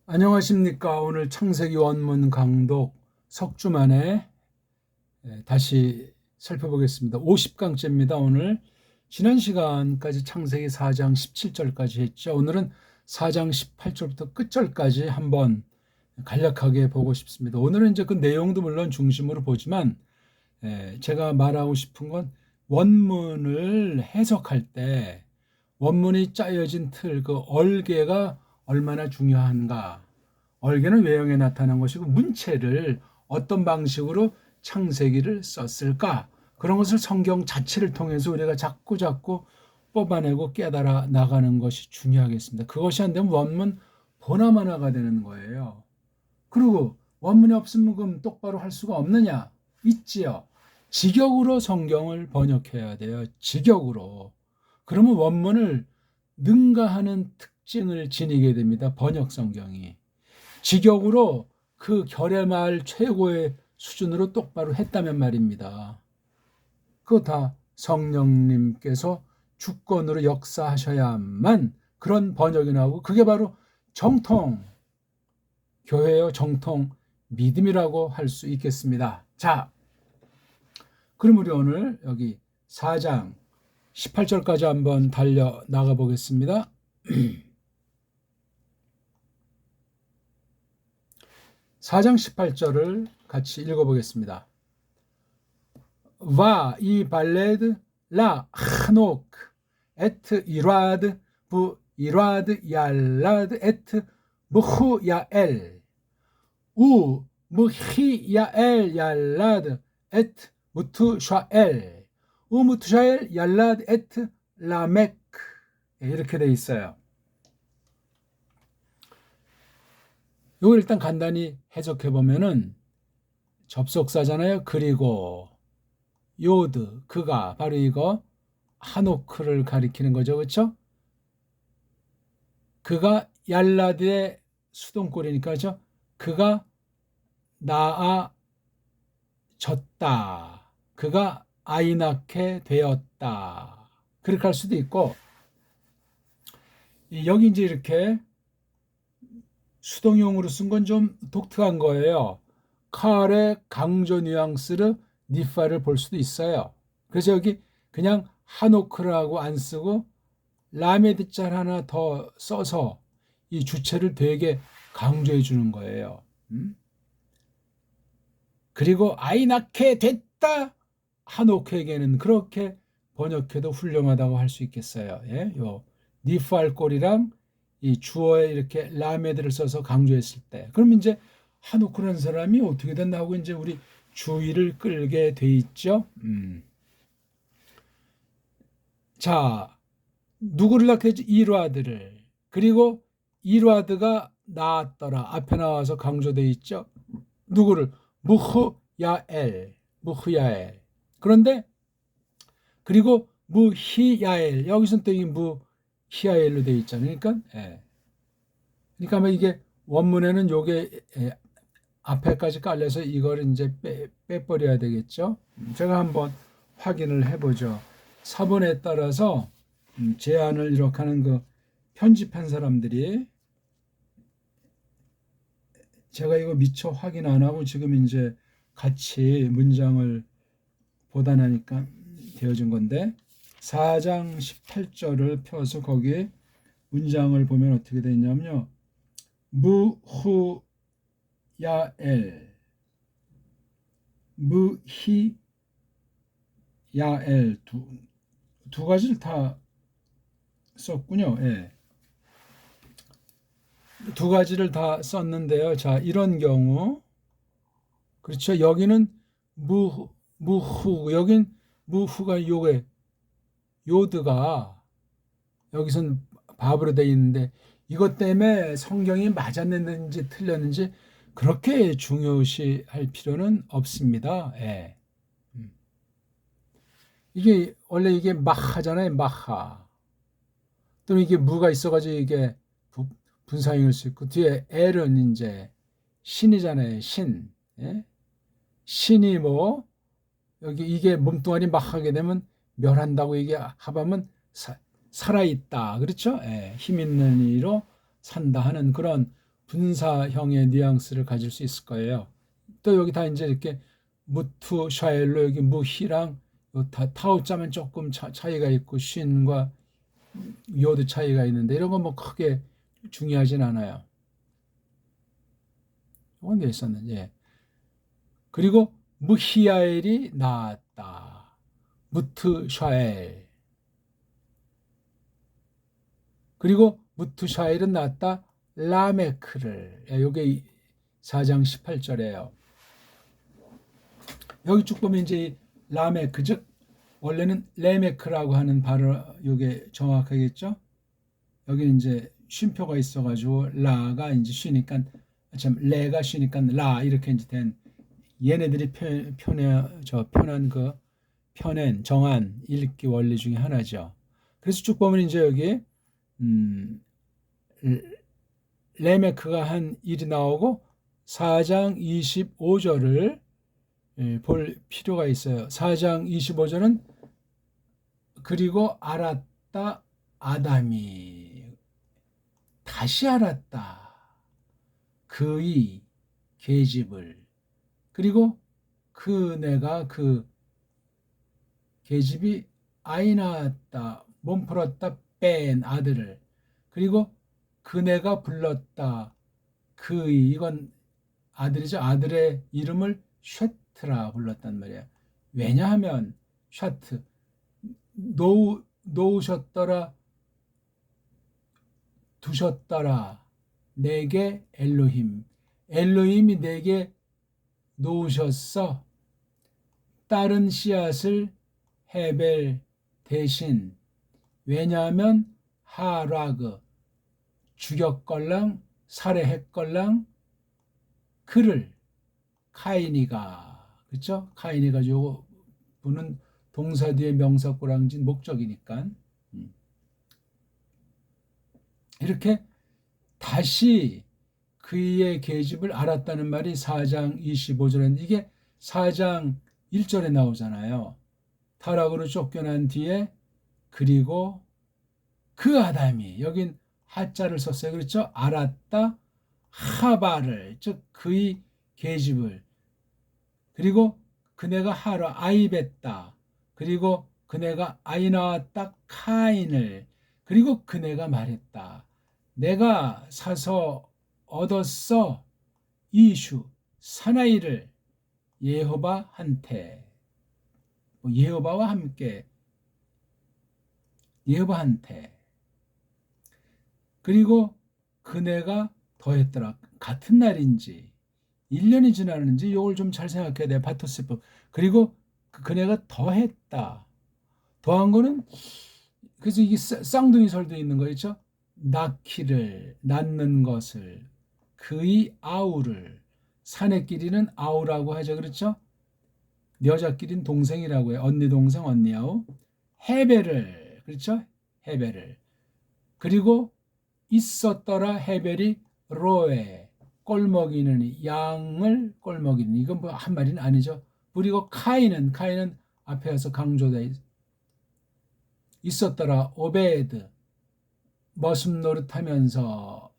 안녕하십니까. 오늘 창세기 원문 강독 석주 만에 다시 살펴보겠습니다. 50강째입니다. 오늘 지난 시간까지 창세기 4장 17절까지 했죠. 오늘은 4장 18절부터 끝절까지 한번 간략하게 보고 싶습니다. 오늘은 이제 그 내용도 물론 중심으로 보지만 제가 말하고 싶은 건 원문을 해석할 때 원문이 짜여진 틀, 그 얼개가 얼마나 중요한가. 얼개는 외형에 나타난 것이고 문체를 어떤 방식으로 창세기를 썼을까. 그런 것을 성경 자체를 통해서 우리가 자꾸 뽑아내고 깨달아 나가는 것이 중요하겠습니다. 그것이 안 되면 원문 보나마나가 되는 거예요. 그리고 원문이 없으면 그럼 똑바로 할 수가 없느냐? 있지요. 직역으로 성경을 번역해야 돼요. 직역으로. 그러면 원문을 능가하는 특징을 지니게 됩니다. 번역 성경이. 직역으로 그 결의말 최고의 수준으로 똑바로 했다면 말입니다. 그거 다 성령님께서 주권으로 역사하셔야만 그런 번역이 나오고, 그게 바로 정통 교회의 정통 믿음이라고 할 수 있겠습니다. 자, 그럼 우리 오늘 여기 4장 18절까지 한번 달려 나가 보겠습니다. 4장 18절을 같이 읽어보겠습니다. 와 이 발레드 라 하녹 에트 이라드 부 이라드 얄라드 에트 무후 야엘 우 무히 야엘 얄라드 에트 무투샤엘 우 무투샤엘 얄라드 에트 라멕. 이렇게 돼 있어요. 이거 일단 간단히 해석해 보면은 접속사잖아요. 그리고 요드, 그가, 바로 이거 하노크를 가리키는 거죠. 그렇죠? 그가 얄라드의 수동꼴이니까, 그렇죠? 그가 나아졌다. 그가 아이 낳게 되었다. 그렇게 할 수도 있고, 여기 이제 이렇게 수동용으로 쓴 건 좀 독특한 거예요. 칼의 강조 뉘앙스를 니파를 볼 수도 있어요. 그래서 여기 그냥 하노크라고 안 쓰고 라메드 짤 하나 더 써서 이 주체를 되게 강조해 주는 거예요. 그리고 아이 낳게 됐다. 하노크에게는 그렇게 번역해도 훌륭하다고 할 수 있겠어요. 예? 요 니파알 꼴이랑 이 주어에 이렇게 라메드를 써서 강조했을 때, 그럼 이제 하노크라는 사람이 어떻게 됐나 하고 이제 우리 주의를 끌게 돼 있죠. 자, 누구를 낳게 했지? 이르아드를. 그리고 이르아드가 낳았더라. 앞에 나와서 강조돼 있죠. 누구를? 무흐야엘. 무흐야엘. 그런데 그리고 무히야엘. 여기서는 또 이 무히야엘로 돼 있잖아요. 그러니까 그러니까 이게 원문에는 요게 앞에까지 깔려서 이걸 이제 빼버려야 되겠죠. 제가 한번 확인을 해보죠. 사본에 따라서 제안을 이렇게 하는 그 편집한 사람들이, 제가 이거 미처 확인 안 하고 지금 이제 같이 문장을 보단하니까 되어진 건데, 4장 18절을 펴서 거기에 문장을 보면 어떻게 되어 있냐면요. 무후 야엘, 무히 야엘, 두 가지를 다 썼군요. 예. 두 가지를 다 썼는데요. 자, 이런 경우, 그렇죠. 여기는 무후, 여긴 무후가 요게 요드가 여기선 밥으로 되어 있는데, 이것 때문에 성경이 맞았는지 틀렸는지 그렇게 중요시할 필요는 없습니다. 예. 이게 원래 이게 마하잖아요. 마하. 또는 이게 무가 있어가지고 이게 분사형일 수 있고, 뒤에 엘은 이제 신이잖아요. 신. 예? 신이 뭐 여기 이게 몸뚱아리 막 하게 되면 멸한다고 이게 합하면 살아있다. 그렇죠? 예, 힘 있는 이로 산다 하는 그런 분사형의 뉘앙스를 가질 수 있을 거예요. 또 여기 다 이제 이렇게 무투 샤엘로 여기 무히랑 다 타오자면 조금 차이가 있고 쉰과 요드 차이가 있는데 이런 건 뭐 크게 중요하진 않아요. 이건 왜 있었는지. 예. 그리고 무히야엘이 나았다. 무트샤엘. 그리고 무트샤엘은 낳았다. 라메크를. 이게 4장 18절이에요. 여기 쭉 보면 이제 라메크, 즉 원래는 레메크라고 하는 발음, 이게 정확하겠죠? 여기는 이제 쉼표가 있어가지고 라가 이제 쉬니까 참 레가 쉬니까 라 이렇게 이제 된 얘네들이 편한 그 편엔 정한 읽기 원리 중에 하나죠. 그래서 쭉 보면 이제 여기 레메크가 한 일이 나오고 4장 25절을 볼 필요가 있어요. 4장 25절은 그리고 알았다 아담이 다시 알았다 그의 계집을 그리고 그네가 그 계집이 아이 낳았다 몸풀었다 뺀 아들을 그리고 그네가 불렀다 그의 이건 아들이죠. 아들의 이름을 쉐트라 불렀단 말이에요. 왜냐하면 샤트 놓으셨더라 두셨더라 내게 엘로힘이 내게 놓으셨어 다른 씨앗을 헤벨 대신 왜냐하면 하라그 죽였걸랑 살해했걸랑 그를 카인이가 그렇죠? 카인이가 요 분은 동사 뒤에 명사 꾸랑진 목적이니까 이렇게 다시 그의 계집을 알았다는 말이 4장 25절인데 이게 4장 1절에 나오잖아요. 타락으로 쫓겨난 뒤에 그리고 그 아담이 여긴 하자를 썼어요. 그렇죠? 알았다 하바를 즉 그의 계집을 그리고 그네가 하라 아이벳다 그리고 그네가 아이 낳았다 카인을 그리고 그네가 말했다 내가 사서 얻었어 이슈 사나이를 예호바한테 예호바와 함께 예호바한테 그리고 그네가 더했더라 같은 날인지 1년이 지났는지 이걸 좀 잘 생각해야 돼 바토세법 그리고 그네가 더했다 더한 거는 그래서 이게 쌍둥이 설도 있는 거 있죠 낳는 것을 그의 아우를 사내끼리는 아우라고 하죠 그렇죠 여자끼리는 동생이라고 해요 언니 동생 언니 아우 헤벨을 그렇죠 헤벨을 그리고 있었더라 헤벨이 로에 꼴먹이는 양을 꼴먹이는 이건 뭐 한 마리는 아니죠. 그리고 카인은 앞에 와서 강조돼 있었더라 오베드 머슴 노릇하면서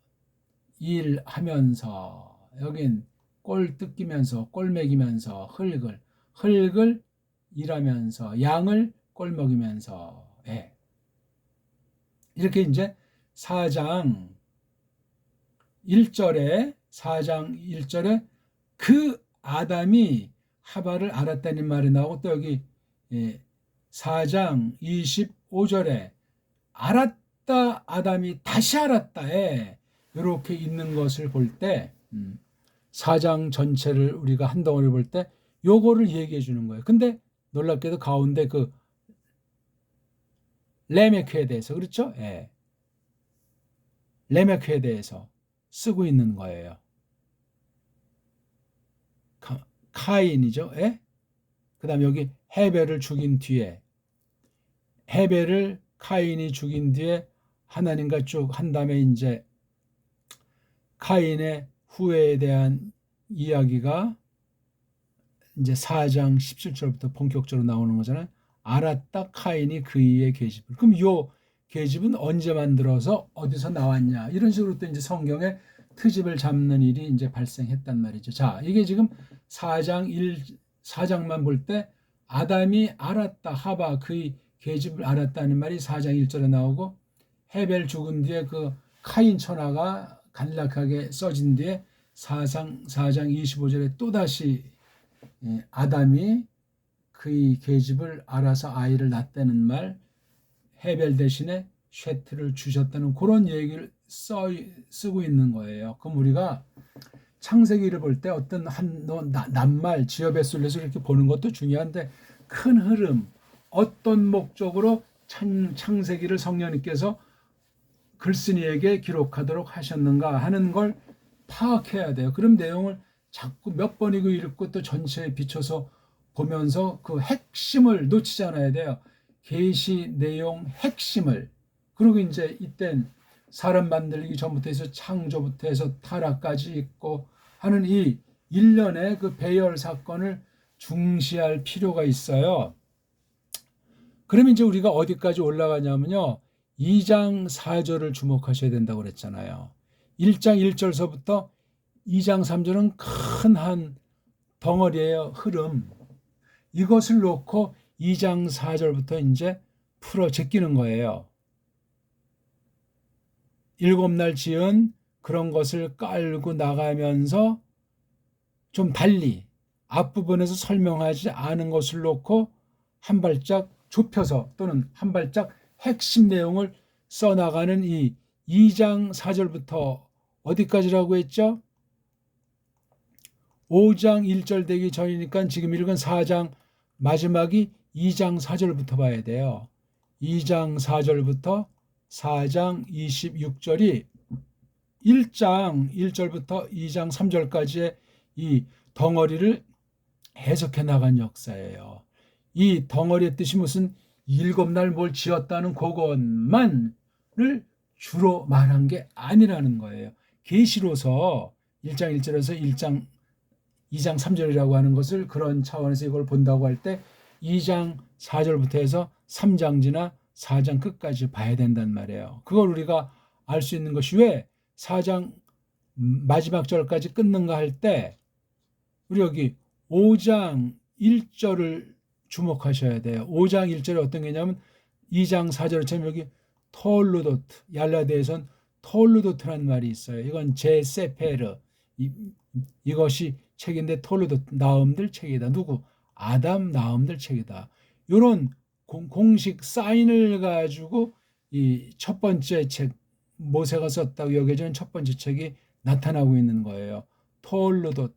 일하면서 여긴 꼴 뜯기면서 꼴 먹이면서 흙을 일하면서 양을 꼴 먹이면서 이렇게 이제 4장 1절에 그 아담이 하바를 알았다는 말이 나오고 또 여기 4장 25절에 알았다 아담이 다시 알았다 이렇게 있는 것을 볼 때 4장 전체를 우리가 한 덩어리 볼 때 요거를 얘기해 주는 거예요. 근데 놀랍게도 가운데 그 레메크에 대해서 그렇죠? 레메크에 대해서 쓰고 있는 거예요. 카인이죠. 그 다음에 여기 헤벨을 죽인 뒤에 헤벨을 카인이 죽인 뒤에 하나님과 쭉 한 다음에 이제 카인의 후회에 대한 이야기가 이제 4장 17절부터 본격적으로 나오는 거잖아요. 알았다 카인이 그의 계집을. 그럼 요 계집은 언제 만들어서 어디서 나왔냐? 이런 식으로 또 이제 성경에 트집을 잡는 일이 이제 발생했단 말이죠. 자, 이게 지금 4장만 볼 때 아담이 알았다. 하바 그의 계집을 알았다는 말이 4장 1절에 나오고, 헤벨 죽은 뒤에 그 카인 천하가 간략하게 써진 뒤에 4장 25절에 또다시 아담이 그의 계집을 알아서 아이를 낳았다는 말, 헤벨 대신에 쉐트를 주셨다는 그런 얘기를 쓰고 있는 거예요. 그럼 우리가 창세기를 볼 때 어떤 낱말, 지어뱃술에서 이렇게 보는 것도 중요한데, 큰 흐름, 어떤 목적으로 창세기를 성령님께서 글쓴이에게 기록하도록 하셨는가 하는 걸 파악해야 돼요. 그럼 내용을 자꾸 몇 번이고 읽고 또 전체에 비춰서 보면서 그 핵심을 놓치지 않아야 돼요. 계시 내용 핵심을. 그리고 이제 이땐 사람 만들기 전부터 해서 창조부터 해서 타락까지 있고 하는 이 일련의 그 배열 사건을 중시할 필요가 있어요. 그럼 이제 우리가 어디까지 올라가냐면요, 2장 4절을 주목하셔야 된다고 그랬잖아요. 1장 1절서부터 2장 3절은 큰 한 덩어리예요. 흐름. 이것을 놓고 2장 4절부터 이제 풀어 제끼는 거예요. 7날 지은 그런 것을 깔고 나가면서 좀 달리 앞부분에서 설명하지 않은 것을 놓고 한 발짝 좁혀서 또는 한 발짝 핵심 내용을 써나가는 이 2장 4절부터 어디까지라고 했죠? 5장 1절 되기 전이니까 지금 읽은 4장 마지막이 2장 4절부터 봐야 돼요. 2장 4절부터 4장 26절이 1장 1절부터 2장 3절까지의 이 덩어리를 해석해 나간 역사예요. 이 덩어리의 뜻이 무슨 7날 뭘 지었다는 그것만을 주로 말한 게 아니라는 거예요. 계시로서 1장 1절에서 2장 3절이라고 하는 것을 그런 차원에서 이걸 본다고 할 때 2장 4절부터 해서 3장지나 4장 끝까지 봐야 된단 말이에요. 그걸 우리가 알 수 있는 것이 왜 4장 마지막 절까지 끊는가 할 때 우리 여기 5장 1절을 주목하셔야 돼요. 5장 1절이 어떤 게냐면 2장 4절처럼 여기 톨루도트, 얄라디아에선 톨루도트라는 말이 있어요. 이건 제세페르, 이것이 책인데 톨루도트, 나음들 책이다. 누구? 아담 나음들 책이다. 이런 공식 사인을 가지고 이 첫 번째 책, 모세가 썼다고 여겨지는 첫 번째 책이 나타나고 있는 거예요. 톨루도트,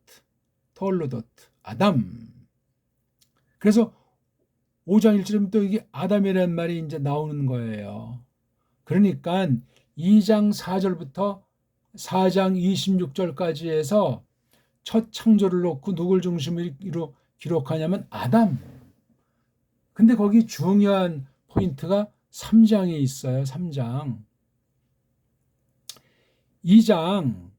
아담. 그래서 5장 1절이면 또 이게 아담이라는 말이 이제 나오는 거예요. 그러니까 2장 4절부터 4장 26절까지 해서 첫 창조를 놓고 누굴 중심으로 기록하냐면 아담. 근데 거기 중요한 포인트가 3장에 있어요. 3장. 2장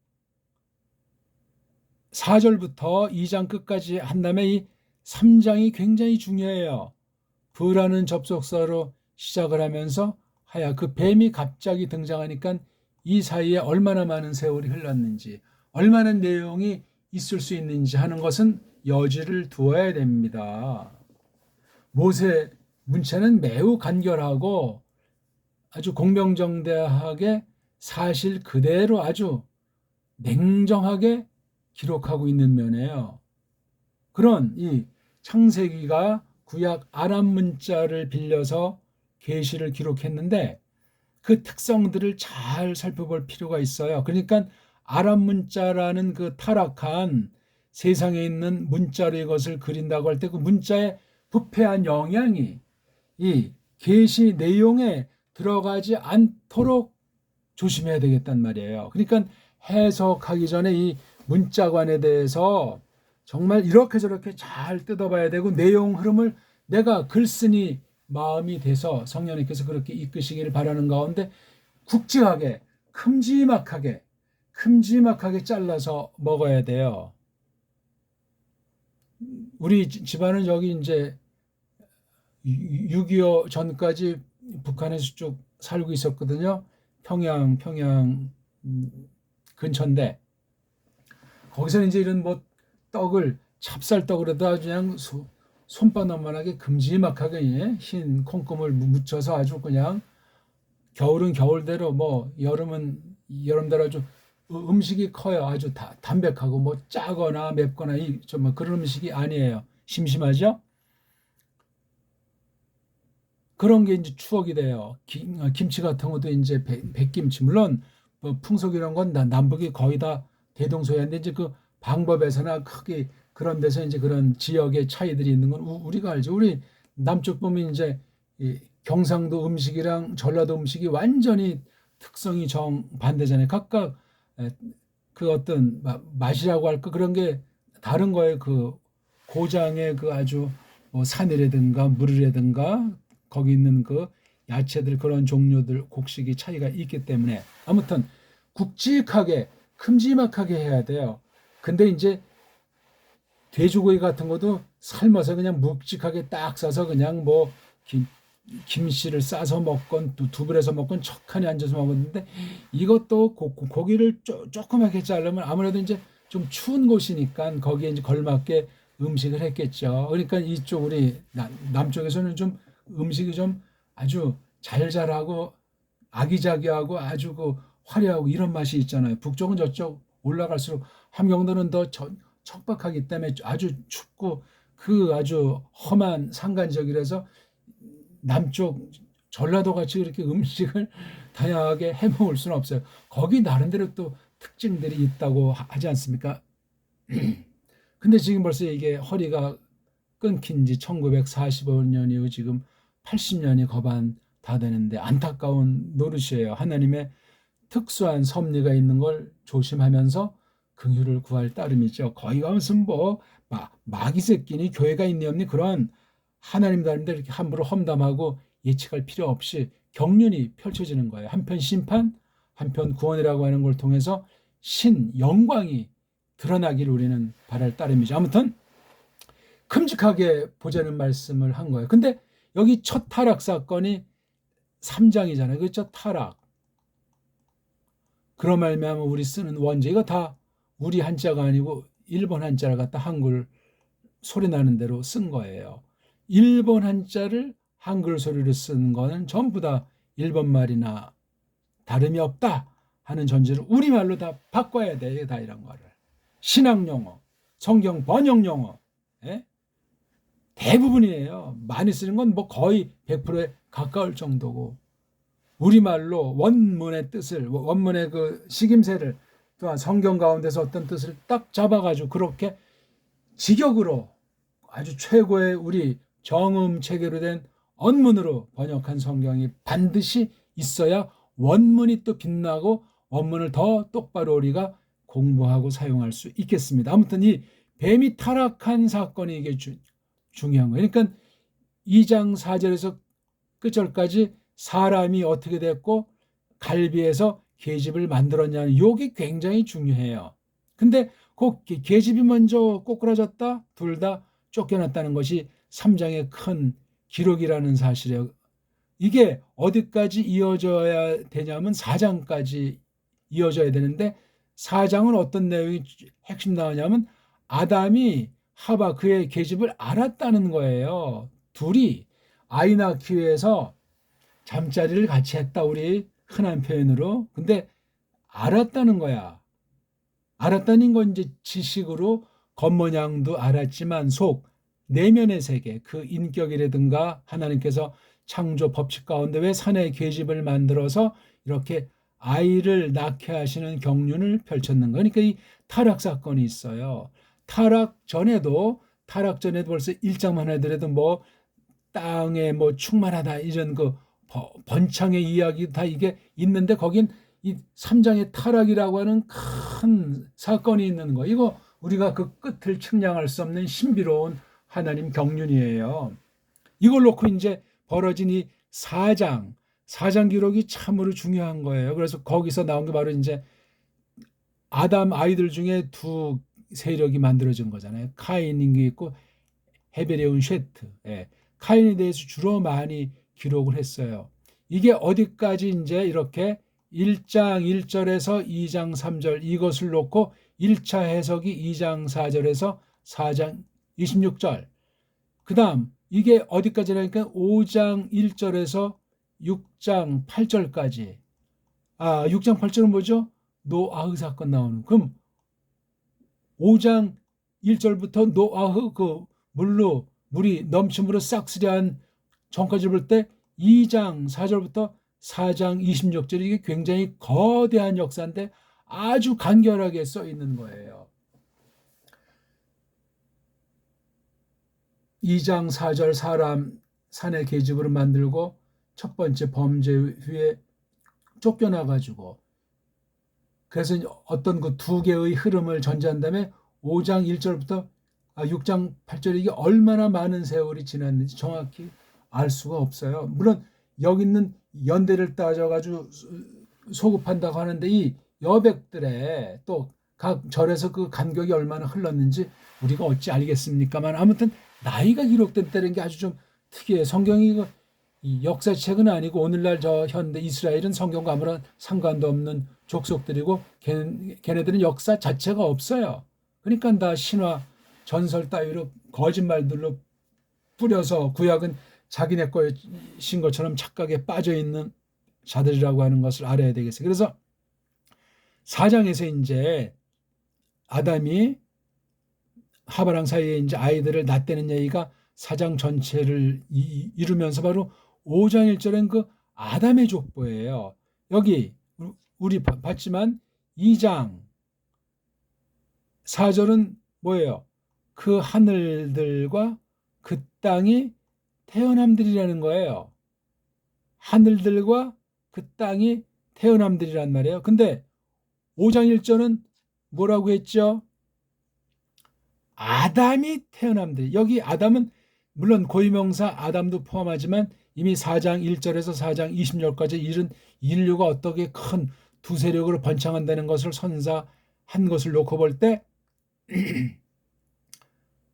4절부터 2장 끝까지 한 다음에 이 3장이 굉장히 중요해요. 부라는 접속사로 시작을 하면서 하야 그 뱀이 갑자기 등장하니까 이 사이에 얼마나 많은 세월이 흘렀는지, 얼마나 내용이 있을 수 있는지 하는 것은 여지를 두어야 됩니다. 모세 문체는 매우 간결하고 아주 공명정대하게 사실 그대로 아주 냉정하게 기록하고 있는 면이에요. 그런 이 창세기가 구약 아람 문자를 빌려서 계시를 기록했는데 그 특성들을 잘 살펴볼 필요가 있어요. 그러니까 아람 문자라는 그 타락한 세상에 있는 문자로 이것을 그린다고 할 때 그 문자의 부패한 영향이 이 계시 내용에 들어가지 않도록 조심해야 되겠단 말이에요. 그러니까 해석하기 전에 이 문자관에 대해서 정말 이렇게 저렇게 잘 뜯어봐야 되고 내용 흐름을 내가 글쓴이 마음이 돼서 성령님께서 그렇게 이끄시기를 바라는 가운데 굵직하게 큼지막하게 잘라서 먹어야 돼요. 우리 집안은 여기 이제 6.25 전까지 북한에서 쭉 살고 있었거든요. 평양 근처인데 거기서는 이제 이런 뭐 떡을 찹쌀떡으로도 아주 그냥 손바닥만하게 큼지막하게 흰 콩고물 묻혀서 아주 그냥 겨울은 겨울대로 뭐 여름은 여름대로 아주 음식이 커요. 아주 담백하고 뭐 짜거나 맵거나 좀 그런 음식이 아니에요. 심심하죠? 그런 게 이제 추억이 돼요. 김치 같은 것도 이제 백김치. 물론 뭐 풍속 이런 건 남북이 거의 다 대동소이한데 이제 그 방법에서나 크게 그런 데서 이제 그런 지역의 차이들이 있는 건 우리가 알죠. 우리 남쪽 보면 이제 이 경상도 음식이랑 전라도 음식이 완전히 특성이 정반대잖아요. 각각 그 어떤 맛이라고 할까 그런 게 다른 거예요. 그 고장의 그 아주 뭐 산이라든가 물이라든가 거기 있는 그 야채들 그런 종류들 곡식이 차이가 있기 때문에 아무튼 굵직하게 큼지막하게 해야 돼요. 근데 이제 돼지고기 같은 것도 삶아서 그냥 묵직하게 딱 싸서 그냥 뭐 김씨를 싸서 먹건 두부해서 먹건 척하니 앉아서 먹었는데 이것도 고기를 조그맣게 자르면 아무래도 이제 좀 추운 곳이니까 거기에 이제 걸맞게 음식을 했겠죠. 그러니까 이쪽 우리 남쪽에서는 좀 음식이 좀 아주 잘 자라고 아기자기하고 아주 그 화려하고 이런 맛이 있잖아요. 북쪽은 저쪽 올라갈수록 함경도는 더 척박하기 때문에 아주 춥고 그 아주 험한 산간지역이라서 남쪽 전라도 같이 그렇게 음식을 다양하게 해 먹을 수는 없어요. 거기 나름대로 또 특징들이 있다고 하지 않습니까? 근데 지금 벌써 이게 허리가 끊긴 지 1945년 이후 지금 80년이 거반 다 되는데 안타까운 노릇이에요. 하나님의 특수한 섭리가 있는 걸 조심하면서 긍휼을 구할 따름이죠. 거기 가면 뭐 마귀 새끼니 교회가 있니 없니 그런 하나님 다른데 이렇게 함부로 험담하고 예측할 필요 없이 경륜이 펼쳐지는 거예요. 한편 심판, 한편 구원이라고 하는 걸 통해서 신 영광이 드러나기를 우리는 바랄 따름이죠. 아무튼 큼직하게 보자는 말씀을 한 거예요. 근데 여기 첫 타락 사건이 3장이잖아요. 그렇죠? 타락. 그런 말미암아 우리 쓰는 원제 이거 다 우리 한자가 아니고 일본 한자를 갖다 한글 소리 나는 대로 쓴 거예요. 일본 한자를 한글 소리로 쓴 거는 전부 다 일본 말이나 다름이 없다 하는 전제로 우리말로 다 바꿔야 돼. 다 이런 거를. 신학 용어, 성경 번역 용어 예? 대부분이에요. 많이 쓰는 건 뭐 거의 100%에 가까울 정도고 우리말로 원문의 뜻을 원문의 그 식임새를 또한 성경 가운데서 어떤 뜻을 딱 잡아가지고 그렇게 직역으로 아주 최고의 우리 정음 체계로 된 언문으로 번역한 성경이 반드시 있어야 원문이 또 빛나고 원문을 더 똑바로 우리가 공부하고 사용할 수 있겠습니다. 아무튼 이 뱀이 타락한 사건이 이게 중요한 거예요. 그러니까 2장 4절에서 끝절까지 사람이 어떻게 됐고 갈비에서 계집을 만들었냐는 이게 굉장히 중요해요. 근데 그 계집이 먼저 꼬꾸라졌다 둘 다 쫓겨났다는 것이 3장의 큰 기록이라는 사실이에요. 이게 어디까지 이어져야 되냐면 4장까지 이어져야 되는데 4장은 어떤 내용이 핵심 나오냐면 아담이 하와 그의 계집을 알았다는 거예요. 둘이 아이 낳기 위해서 잠자리를 같이 했다 우리 흔한 표현으로. 근데 알았다는 거야. 알았다는 건 이제 지식으로 겉모양도 알았지만 속 내면의 세계 그 인격이라든가 하나님께서 창조 법칙 가운데 왜 산에 계집을 만들어서 이렇게 아이를 낳게 하시는 경륜을 펼쳤는가. 그러니까 이 타락 사건이 있어요. 타락 전에도 벌써 1장만 하더라도 뭐 땅에 뭐 충만하다 이런 그 번창의 이야기 다 이게 있는데 거긴 이 3장의 타락이라고 하는 큰 사건이 있는 거. 이거 우리가 그 끝을 측량할 수 없는 신비로운 하나님 경륜이에요. 이걸 놓고 이제 벌어진 이 4장 기록이 참으로 중요한 거예요. 그래서 거기서 나온 게 바로 이제 아담 아이들 중에 두 세력이 만들어진 거잖아요. 카인인 게 있고 헤벨이 온 쉐트. 예. 카인에 대해서 주로 많이 기록을 했어요. 이게 어디까지 이제 이렇게 1장 1절에서 2장 3절 이것을 놓고 1차 해석이 2장 4절에서 4장 26절. 그 다음 이게 어디까지라니까 5장 1절에서 6장 8절까지. 6장 8절은 뭐죠? 노아흐 사건 나오는. 그럼 5장 1절부터 노아흐 그 물이 넘침으로 싹쓸이한 전까지 볼 때 2장 4절부터 4장 26절 이게 굉장히 거대한 역사인데 아주 간결하게 써 있는 거예요. 2장 4절 사람 산의 계집으로 만들고 첫 번째 범죄 후에 쫓겨나가지고 그래서 어떤 그 두 개의 흐름을 전제한 다음에 5장 1절부터 6장 8절 이게 얼마나 많은 세월이 지났는지 정확히 알 수가 없어요. 물론 여기 있는 연대를 따져가지고 소급한다고 하는데 이 여백들의 또 각 절에서 그 간격이 얼마나 흘렀는지 우리가 어찌 알겠습니까만 아무튼 나이가 기록된 때라는 게 아주 좀 특이해요. 성경이 이 역사책은 아니고 오늘날 저 현대 이스라엘은 성경과 아무런 상관도 없는 족속들이고 걔네들은 역사 자체가 없어요. 그러니까 다 신화 전설 따위로 거짓말들로 뿌려서 구약은 자기네 것인 것처럼 착각에 빠져있는 자들이라고 하는 것을 알아야 되겠어요. 그래서 4장에서 이제 아담이 하바랑 사이에 이제 아이들을 낳대는 얘기가 4장 전체를 이루면서 바로 5장 1절엔 그 아담의 족보예요. 여기 우리 봤지만 2장 4절은 뭐예요? 그 하늘들과 그 땅이 태어남들이라는 거예요. 하늘들과 그 땅이 태어남들이란 말이에요. 근데 5장 1절은 뭐라고 했죠? 아담이 태어남들. 여기 아담은 물론 고유명사 아담도 포함하지만 이미 4장 1절에서 4장 20절까지 이른 인류가 어떻게 큰 두 세력으로 번창한다는 것을 선사한 것을 놓고 볼 때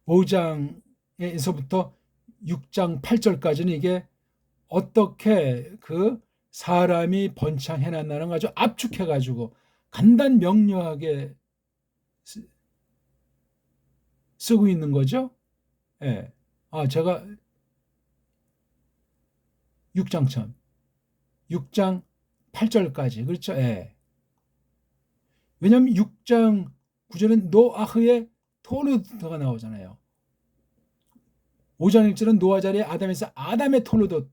5장에서부터 6장 8절까지는 이게 어떻게 그 사람이 번창해놨나는 아주 압축해가지고 간단 명료하게 쓰고 있는 거죠. 예. 제가 6장 8절까지 그렇죠. 예. 왜냐하면 6장 9절은 노아흐의 토르드가 나오잖아요. 5장 1절은 노아 자리에 아담에서 아담의 토르드.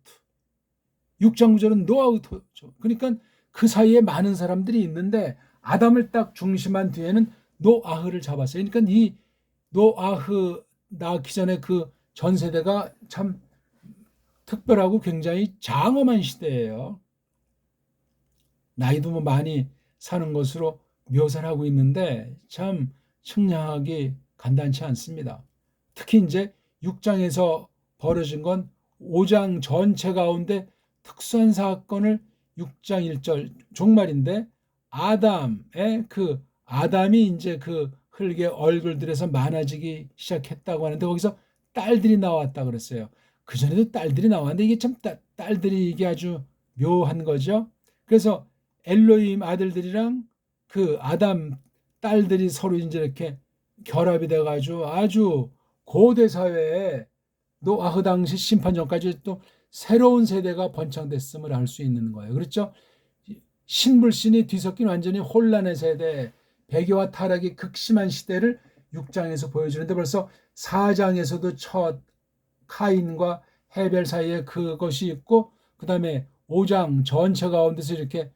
6장 9절은 노아의 토르드. 그러니까 그 사이에 많은 사람들이 있는데 아담을 딱 중심한 뒤에는 노아흐를 잡았어요. 그러니까 이 노아흐 낳기 전에 그 전 세대가 참 특별하고 굉장히 장엄한 시대예요. 나이도 뭐 많이 사는 것으로 묘사를 하고 있는데 참 측량하기 간단치 않습니다. 특히 이제 6장에서 벌어진 건 5장 전체 가운데 특수한 사건을 6장 1절 종말인데 아담이 이제 그 흙의 얼굴들에서 많아지기 시작했다고 하는데 거기서 딸들이 나왔다 그랬어요. 그전에도 딸들이 나왔는데 이게 참 딸들이 이게 아주 묘한 거죠. 그래서 엘로힘 아들들이랑 그 아담 딸들이 서로 이제 이렇게 결합이 돼가지고 아주 고대 사회에 노아흐 당시 심판 전까지 또 새로운 세대가 번창됐음을 알 수 있는 거예요. 그렇죠? 신불신이 뒤섞인 완전히 혼란의 세대, 배교와 타락이 극심한 시대를 6장에서 보여주는데 벌써 4장에서도 첫 카인과 헤벨 사이에 그것이 있고 그 다음에 5장 전체 가운데서 이렇게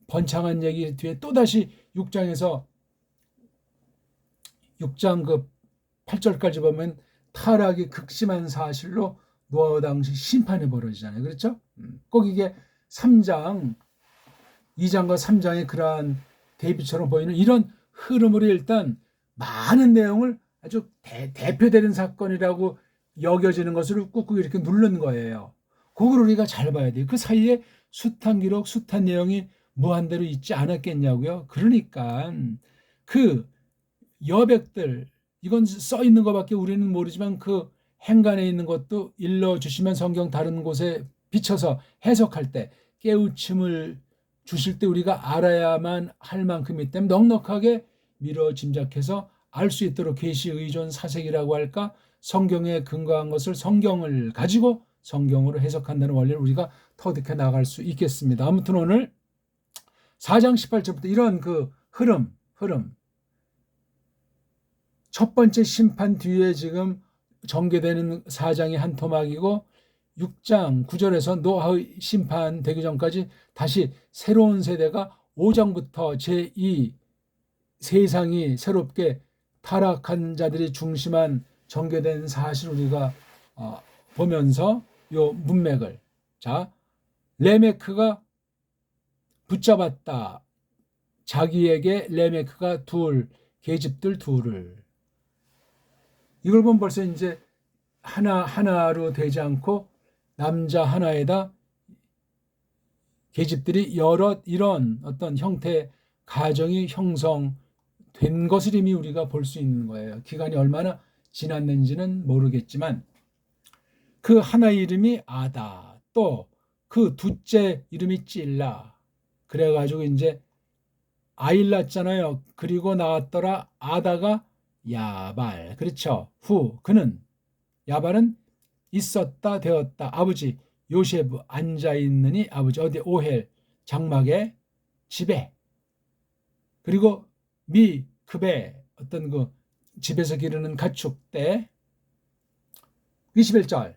번창한 얘기 뒤에 또다시 6장에서 6장 그 8절까지 보면 타락이 극심한 사실로 노아 당시 심판이 벌어지잖아요. 그렇죠? 꼭 이게 2장과 3장의 그러한 대비처럼 보이는 이런 흐름으로 일단 많은 내용을 아주 대표되는 사건이라고 여겨지는 것을 꾹꾹 이렇게 누르는 거예요. 그걸 우리가 잘 봐야 돼요. 그 사이에 숱한 기록, 숱한 내용이 무한대로 있지 않았겠냐고요. 그러니까 그 여백들 이건 써 있는 것밖에 우리는 모르지만 그 행간에 있는 것도 일러주시면 성경 다른 곳에 비춰서 해석할 때 깨우침을 주실 때 우리가 알아야만 할 만큼이기 때문에 넉넉하게 미뤄 짐작해서 알 수 있도록 계시 의존 사색이라고 할까, 성경에 근거한 것을 성경을 가지고 성경으로 해석한다는 원리를 우리가 터득해 나갈 수 있겠습니다. 아무튼 오늘 4장 18절부터 이런 그 흐름 첫 번째 심판 뒤에 지금 전개되는 4장이 한 토막이고 6장 9절에서 노아의 심판 되기 전까지 다시 새로운 세대가 5장부터 제2 세상이 새롭게 타락한 자들이 중심한 전개된 사실을 우리가 보면서 요 문맥을, 자, 레메크가 붙잡았다. 자기에게 레메크가 계집들 둘을, 이걸 보면 벌써 이제 하나로 되지 않고 남자 하나에다 계집들이 여러 이런 어떤 형태 가정이 형성된 것을 이미 우리가 볼 수 있는 거예요. 기간이 얼마나 지났는지는 모르겠지만 그 하나의 이름이 아다, 또 그 둘째 이름이 찔라, 그래가지고 이제 아이를 낳았잖아요. 그리고 나왔더라 아다가 야발, 그렇죠. 그는 야발은 있었다 되었다. 아버지 요셉 앉아있느니, 아버지 어디 오헬 장막의 집에, 그리고 급에 어떤 그 집에서 기르는 가축대. 21절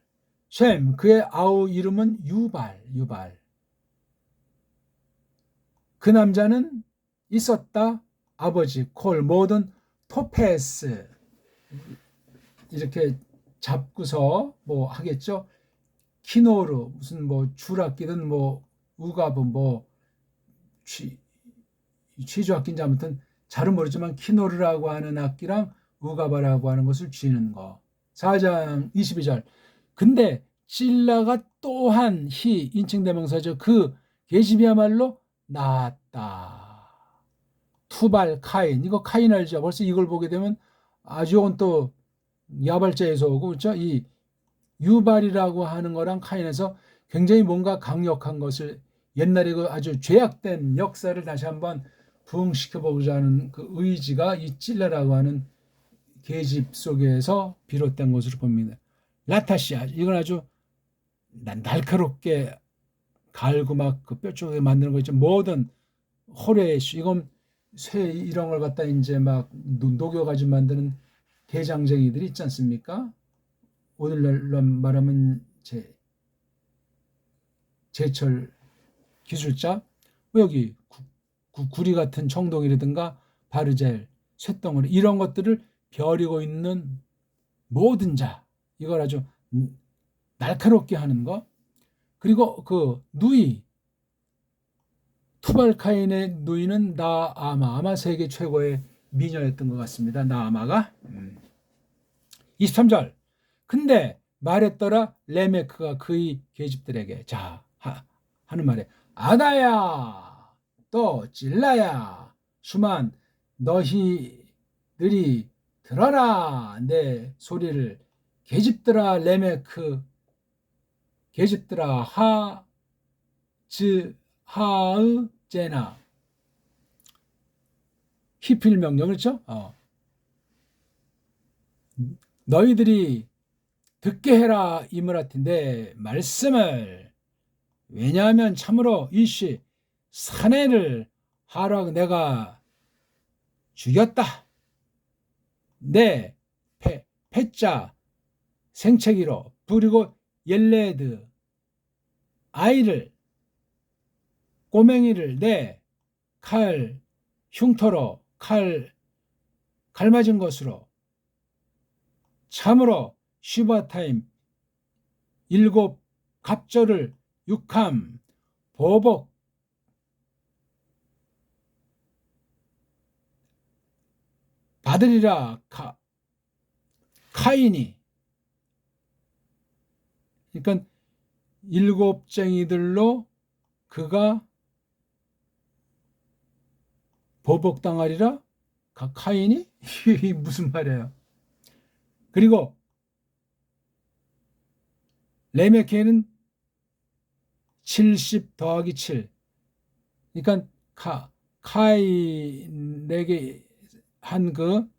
셈 그의 아우 이름은 유발. 그 남자는 있었다 아버지 콜 모든 토페스, 이렇게 잡고서 뭐 하겠죠. 키노르 무슨 뭐 줄악기든 뭐 우갑은 뭐 취조악기인지 아무튼 잘은 모르지만 키노르라고 하는 악기랑 우가바라고 하는 것을 쥐는 거. 4장 22절 근데 찔라가 또한 인칭대명사죠. 그 계집이야말로 나았다. 투발 카인, 이거 카인 알죠? 벌써 이걸 보게 되면 아주 또 야발자에서 오고, 그렇죠? 이 유발이라고 하는 거랑 카인에서 굉장히 뭔가 강력한 것을, 옛날에 그 아주 죄악된 역사를 다시 한번 부흥시켜 보자는 그 의지가 이 찔라라고 하는 계집 속에서 비롯된 것으로 봅니다. 라타시아, 이건 아주 날카롭게 갈고 막 그 뼈 쪽에 만드는 거 있죠. 모든 호레시, 이건 쇠 이런 걸 갖다 이제 막 녹여가지고 만드는 대장쟁이들이 있지 않습니까? 오늘날로 말하면 제철 기술자, 여기 구리 같은 청동이라든가 바르젤, 쇳덩어리, 이런 것들을 벼리고 있는 모든 자, 이걸 아주 날카롭게 하는 거. 그리고 그 누이, 투발카인의 누이는 나아마, 아마 세계 최고의 미녀였던 것 같습니다. 나아마가. 23절 근데 말했더라 레메크가 그의 계집들에게, 자 하는 말에, 아다야 또 찔라야 수만 너희들이 들어라 내 소리를. 계집들아 레메크, 계집들아 하의 제나, 히필 명령, 그렇죠? 너희들이 듣게 해라 이므라틴데 말씀을, 왜냐하면 참으로 이씨 사내를 하라고 내가 죽였다. 내 패자 생채기로 부리고 옐레드 아이를, 꼬맹이를 내 칼 흉터로 칼 맞은 것으로, 참으로 슈바타임 7 갑절을 6함 보복 받으리라 카인이. 그러니까 7쟁이들로 그가 보복당하리라 카인이. 이게 무슨 말이에요? 그리고 레메케는 70 더하기 7, 그러니까 카인에게 한 그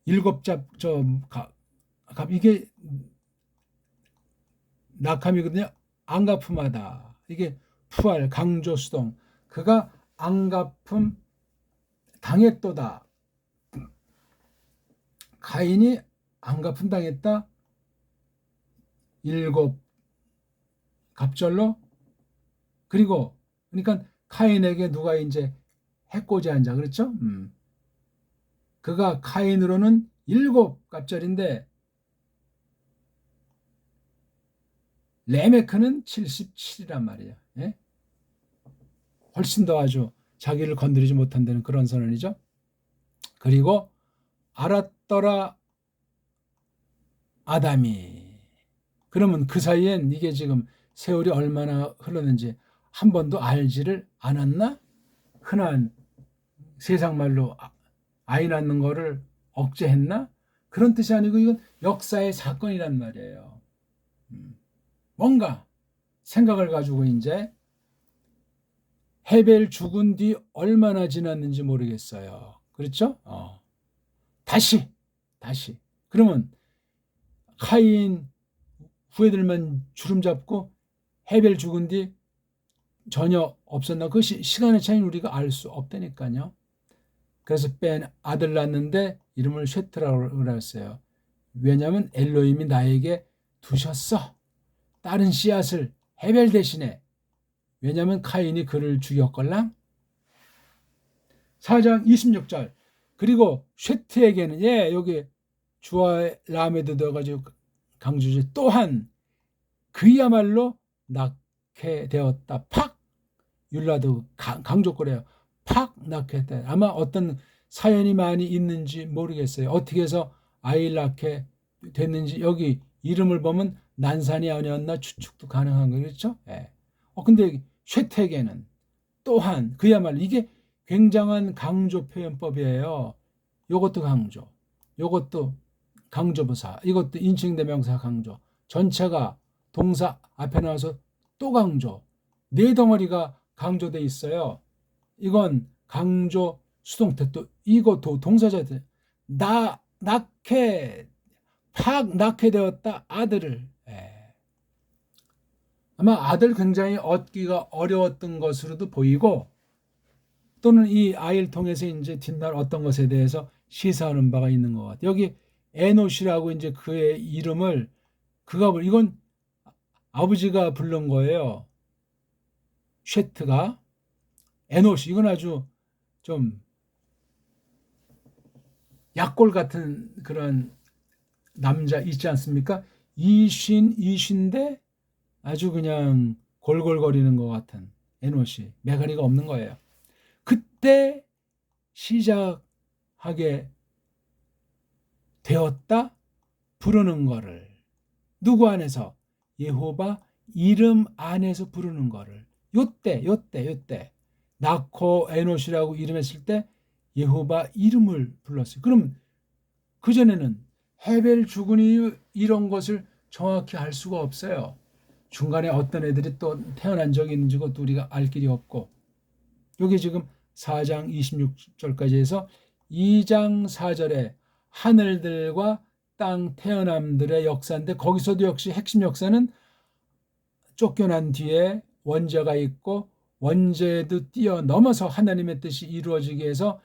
일곱 이게 낙함이거든요. 앙가품하다. 이게 푸알, 강조, 수동. 그가 앙가품 당했도다. 가인이 앙가품 당했다. 일곱 갑절로. 그리고 그러니까 카인에게 누가 이제 해코지한 자, 그렇죠? 그가 카인으로는 일곱 갑절인데 레메크는 77이란 말이에요. 예? 훨씬 더 아주 자기를 건드리지 못한다는 그런 선언이죠. 그리고 알았더라 아담이. 그러면 그 사이엔 이게 지금 세월이 얼마나 흘렀는지 한 번도 알지를 않았나? 흔한 세상 말로 아이 낳는 거를 억제했나? 그런 뜻이 아니고 이건 역사의 사건이란 말이에요. 뭔가 생각을 가지고 이제 헤벨 죽은 뒤 얼마나 지났는지 모르겠어요. 그렇죠? 다시. 그러면 카인 후예들만 주름 잡고 헤벨 죽은 뒤 전혀 없었나? 그 시간의 차이는 우리가 알 수 없다니까요. 그래서 뺀 아들 낳는데 이름을 쉐트라고 그랬어요. 왜냐하면 엘로힘이 나에게 두셨어. 다른 씨앗을 헤벨 대신에. 왜냐하면 카인이 그를 죽였걸랑. 4장 26절. 그리고 쉐트에게는 여기 주와 라메도 넣어가지고 강조지 또한 그야말로 낳게 되었다. 팍 율라도 강조거래요. 팍 낳게 돼. 아마 어떤 사연이 많이 있는지 모르겠어요. 어떻게 해서 아이를 낳게 됐는지 여기 이름을 보면 난산이 아니었나 추측도 가능한 거겠죠. 예. 근데 쉐택에는 또한 그야말로 이게 굉장한 강조 표현법이에요. 요것도 강조, 요것도 강조부사, 이것도 인칭대명사 강조. 전체가 동사 앞에 나와서 또 강조. 네 덩어리가 강조돼 있어요. 이건 강조 수동태. 또 이것도 동사자들 낳게 팍 낳게 되었다. 아들을. 아마 아들 굉장히 얻기가 어려웠던 것으로도 보이고 또는 이 아이를 통해서 이제 뒷날 어떤 것에 대해서 시사하는 바가 있는 것 같아요. 여기 에노시라고 이제 그의 이름을 이건 아버지가 부른 거예요. 쉐트가 에노시. 이건 아주 좀 약골 같은 그런 남자 있지 않습니까? 이신데 아주 그냥 골골거리는 것 같은 에노시. 매가리가 없는 거예요. 그때 시작하게 되었다 부르는 거를. 누구 안에서? 여호와 이름 안에서 부르는 거를. 요때 낳고 에노시라고 이름했을 때 여호와 이름을 불렀어요. 그럼 그전에는 헤벨 죽은 이유 이런 것을 정확히 알 수가 없어요. 중간에 어떤 애들이 또 태어난 적이 있는지 그것도 우리가 알 길이 없고. 여기 지금 4장 26절까지 해서 2장 4절에 하늘들과 땅 태어남들의 역사인데 거기서도 역시 핵심 역사는 쫓겨난 뒤에 원죄가 있고 원죄도 뛰어넘어서 하나님의 뜻이 이루어지게 해서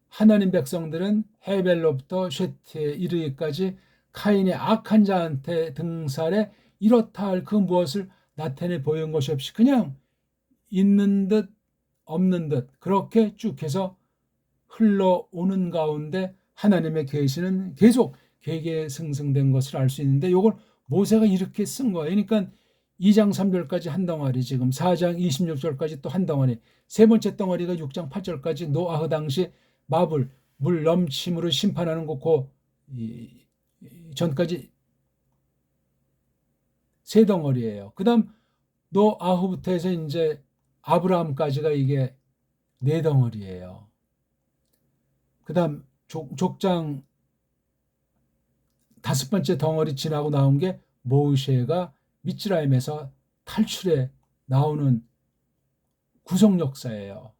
하나님 백성들은 헤벨로부터 쉐트에 이르기까지 카인의 악한 자한테 등살해 이렇다 할 그 무엇을 나타내 보인 것이 없이 그냥 있는 듯 없는 듯 그렇게 쭉 해서 흘러오는 가운데 하나님의 계시는 계속 계계승승된 것을 알 수 있는데 이걸 모세가 이렇게 쓴 거예요. 그러니까 2장 3절까지 한 덩어리, 지금 4장 26절까지 또 한 덩어리, 세 번째 덩어리가 6장 8절까지 노아흐 당시 마블, 물 넘침으로 심판하는 거 전까지 세 덩어리예요. 그 다음 노아흐부터 해서 이제 아브라함까지가 이게 네 덩어리예요. 그 다음 족장 다섯 번째 덩어리 지나고 나온 게 모세가 미츠라임에서 탈출해 나오는 구속 역사예요.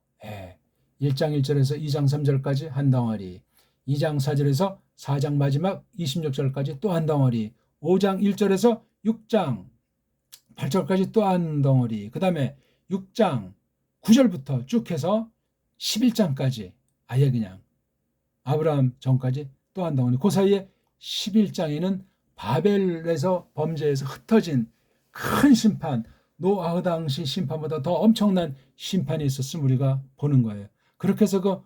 1장 1절에서 2장 3절까지 한 덩어리, 2장 4절에서 4장 마지막 26절까지 또 한 덩어리, 5장 1절에서 6장 8절까지 또 한 덩어리, 그 다음에 6장 9절부터 쭉 해서 11장까지 아예 그냥 아브라함 전까지 또 한 덩어리. 그 사이에 11장에는 바벨에서 범죄에서 흩어진 큰 심판, 노아 당시 심판보다 더 엄청난 심판이 있었음 우리가 보는 거예요. 그렇게 해서 그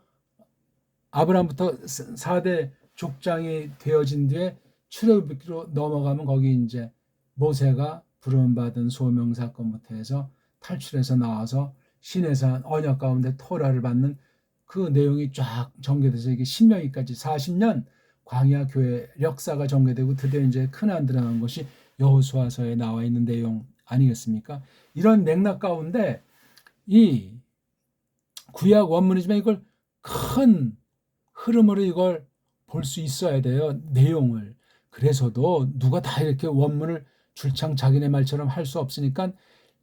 아브라함부터 4대 족장이 되어진 뒤에 출애굽기로 넘어가면 거기 이제 모세가 부름받은 소명 사건부터 해서 탈출해서 나와서 시내산 언약 가운데 토라를 받는 그 내용이 쫙 전개돼서 이게 신명기까지 40년 광야 교회 역사가 전개되고 드디어 이제 큰안 드러난 것이 여호수아서에 나와 있는 내용 아니겠습니까? 이런 맥락 가운데 이 구약 원문이지만 이걸 큰 흐름으로 이걸 볼 수 있어야 돼요. 내용을. 그래서도 누가 다 이렇게 원문을 줄창 자기네 말처럼 할 수 없으니까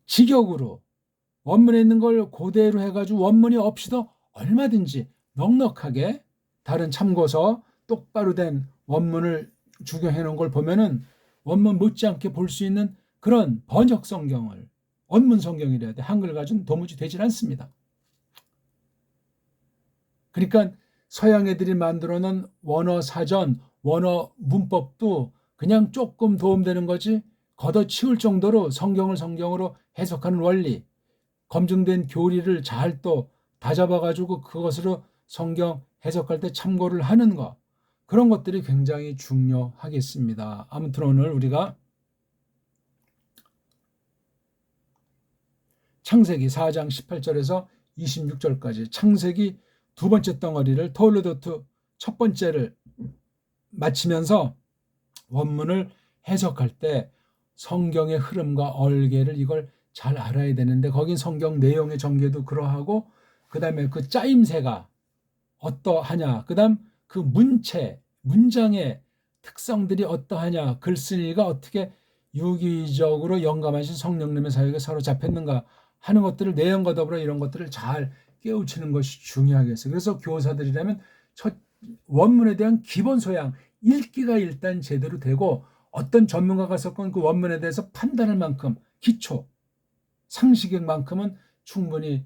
직역으로 원문에 있는 걸 그대로 해가지고 원문이 없이도 얼마든지 넉넉하게 다른 참고서 똑바로 된 원문을 주경해 놓은 걸 보면은 원문 못지않게 볼 수 있는 그런 번역 성경을 원문 성경이래야 돼. 한글 가지고는 도무지 되질 않습니다. 그러니까 서양 애들이 만들어 놓은 원어 사전, 원어 문법도 그냥 조금 도움되는 거지 걷어치울 정도로 성경을 성경으로 해석하는 원리, 검증된 교리를 잘 또 다잡아가지고 그것으로 성경 해석할 때 참고를 하는 것, 그런 것들이 굉장히 중요하겠습니다. 아무튼 오늘 우리가 창세기 4장 18절에서 26절까지 창세기 두 번째 덩어리를 토르도트 첫 번째를 마치면서 원문을 해석할 때 성경의 흐름과 얼개를 이걸 잘 알아야 되는데 거긴 성경 내용의 전개도 그러하고 그 다음에 그 짜임새가 어떠하냐, 그 다음 그 문체, 문장의 특성들이 어떠하냐, 글쓴이가 어떻게 유기적으로 영감하신 성령님의 사역에 사로잡혔는가 하는 것들을 내용과 더불어 이런 것들을 잘 깨우치는 것이 중요하겠어요. 그래서 교사들이라면 첫 원문에 대한 기본 소양, 읽기가 일단 제대로 되고 어떤 전문가가 썼건 그 원문에 대해서 판단할 만큼 기초, 상식만큼은 충분히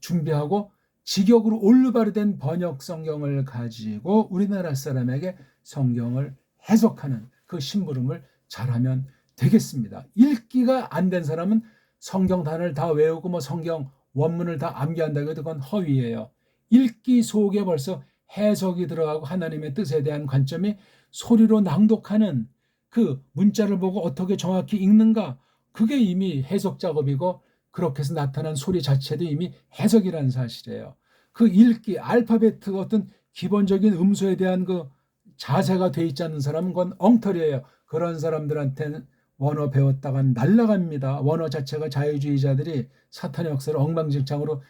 준비하고 직역으로 올바로 된 번역 성경을 가지고 우리나라 사람에게 성경을 해석하는 그 심부름을 잘하면 되겠습니다. 읽기가 안 된 사람은 성경 단어를 다 외우고 뭐 성경 원문을 다 암기한다고 해도 그건 허위예요. 읽기 속에 벌써 해석이 들어가고 하나님의 뜻에 대한 관점이 소리로 낭독하는 그 문자를 보고 어떻게 정확히 읽는가, 그게 이미 해석 작업이고 그렇게 해서 나타난 소리 자체도 이미 해석이라는 사실이에요. 그 읽기, 알파벳 어떤 기본적인 음소에 대한 그 자세가 돼 있지 않는 사람은 그건 엉터리예요. 그런 사람들한테는 원어 배웠다가 날라갑니다. 원어 자체가 자유주의자들이 사탄의 역사를 엉망진창으로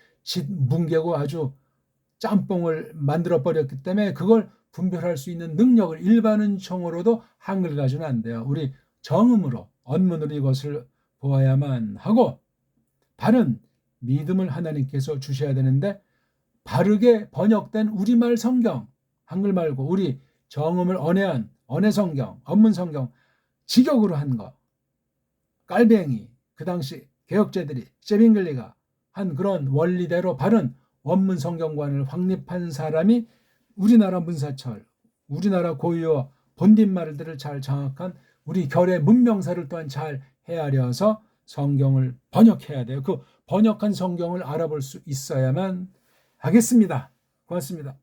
뭉개고 아주 짬뽕을 만들어버렸기 때문에 그걸 분별할 수 있는 능력을 일반은총으로도 한글 가지고는 안 돼요. 우리 정음으로, 언문으로 이것을 보아야만 하고 바른 믿음을 하나님께서 주셔야 되는데 바르게 번역된 우리말 성경, 한글 말고 우리 정음을 언해한 언해 성경, 언문 성경, 직역으로 한 거, 깔뱅이, 그 당시 개혁자들이 세빙글리가 한 그런 원리대로 바른 원문 성경관을 확립한 사람이 우리나라 문사철, 우리나라 고유어 본딘말들을 잘 장악한 우리 결의 문명사를 또한 잘 헤아려서 성경을 번역해야 돼요. 그 번역한 성경을 알아볼 수 있어야만 하겠습니다. 고맙습니다.